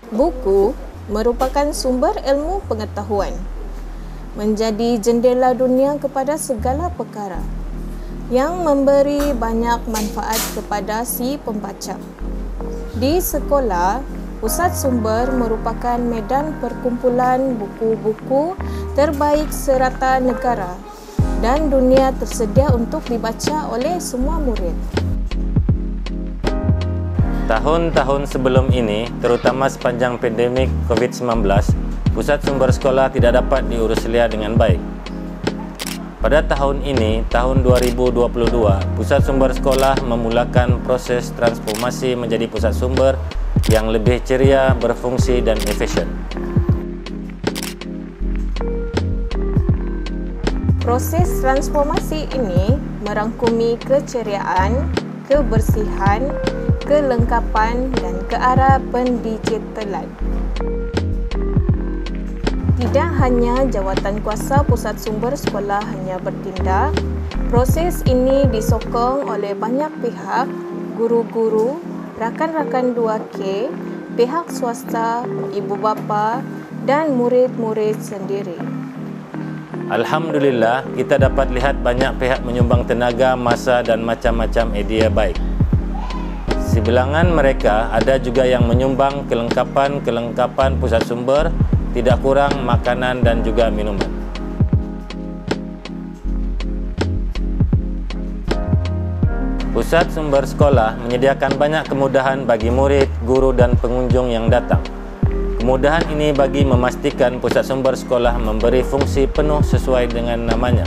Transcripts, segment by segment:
Buku merupakan sumber ilmu pengetahuan, menjadi jendela dunia kepada segala perkara, yang memberi banyak manfaat kepada si pembaca. Di sekolah, pusat sumber merupakan medan perkumpulan buku-buku terbaik serata negara dan dunia tersedia untuk dibaca oleh semua murid. Tahun-tahun sebelum ini, terutama sepanjang pandemik COVID-19, pusat sumber sekolah tidak dapat diurus selia dengan baik. Pada tahun ini, tahun 2022, pusat sumber sekolah memulakan proses transformasi menjadi pusat sumber yang lebih ceria, berfungsi dan efisien. Proses transformasi ini merangkumi keceriaan, kebersihan, kelengkapan dan ke arah pendigitalan. Tidak hanya jawatankuasa pusat sumber sekolah hanya bertindak, proses ini disokong oleh banyak pihak, guru-guru, rakan-rakan 2K, pihak swasta, ibu bapa dan murid-murid sendiri. Alhamdulillah, kita dapat lihat banyak pihak menyumbang tenaga, masa dan macam-macam idea baik. Sebilangan mereka ada juga yang menyumbang kelengkapan pusat sumber, tidak kurang makanan dan juga minuman. Pusat sumber sekolah menyediakan banyak kemudahan bagi murid, guru dan pengunjung yang datang. Kemudahan ini bagi memastikan pusat sumber sekolah memberi fungsi penuh sesuai dengan namanya.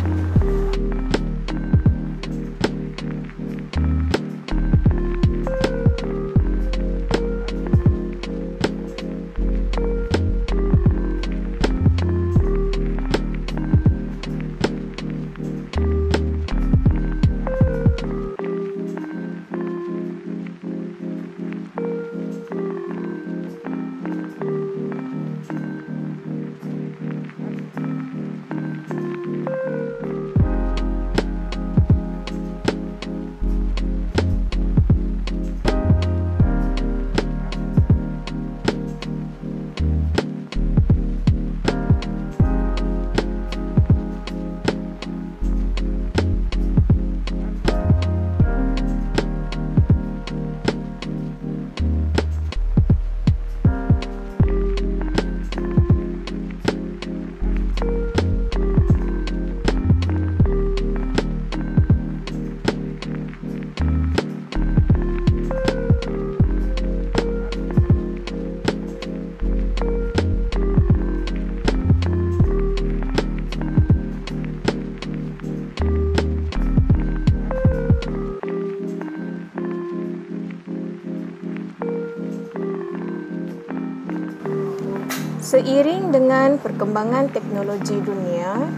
Seiring dengan perkembangan teknologi dunia,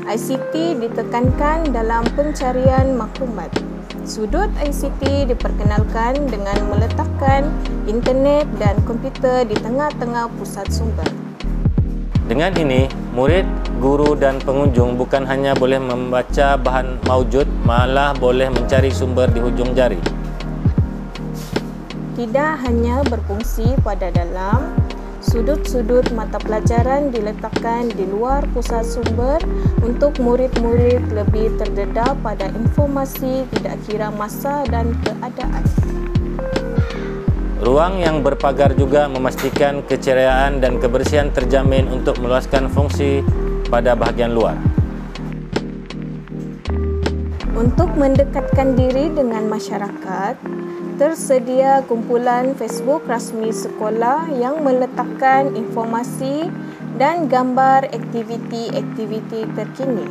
ICT ditekankan dalam pencarian maklumat. Sudut ICT diperkenalkan dengan meletakkan internet dan komputer di tengah-tengah pusat sumber. Dengan ini, murid, guru dan pengunjung bukan hanya boleh membaca bahan maujud, malah boleh mencari sumber di hujung jari. Tidak hanya berfungsi pada dalam, sudut-sudut mata pelajaran diletakkan di luar pusat sumber untuk murid-murid lebih terdedah pada informasi tidak kira masa dan keadaan. Ruang yang berpagar juga memastikan keceriaan dan kebersihan terjamin untuk meluaskan fungsi pada bahagian luar. Untuk mendekatkan diri dengan masyarakat, tersedia kumpulan Facebook rasmi sekolah yang meletakkan informasi dan gambar aktiviti-aktiviti terkini.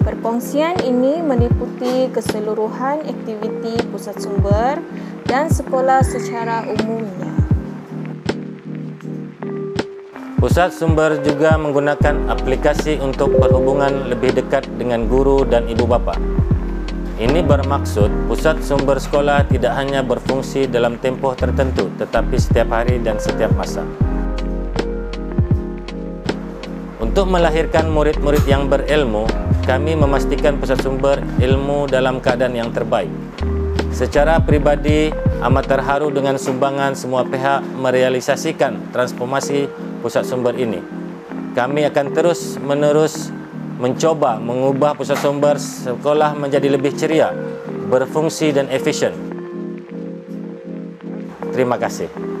Perkongsian ini meliputi keseluruhan aktiviti pusat sumber dan sekolah secara umumnya. Pusat sumber juga menggunakan aplikasi untuk perhubungan lebih dekat dengan guru dan ibu bapa. Ini bermaksud pusat sumber sekolah tidak hanya berfungsi dalam tempoh tertentu tetapi setiap hari dan setiap masa. Untuk melahirkan murid-murid yang berilmu, kami memastikan pusat sumber ilmu dalam keadaan yang terbaik. Secara pribadi, amat terharu dengan sumbangan semua pihak merealisasikan transformasi pusat sumber ini. Kami akan terus-menerus mencoba mengubah pusat sumber sekolah menjadi lebih ceria, berfungsi dan efisien. Terima kasih.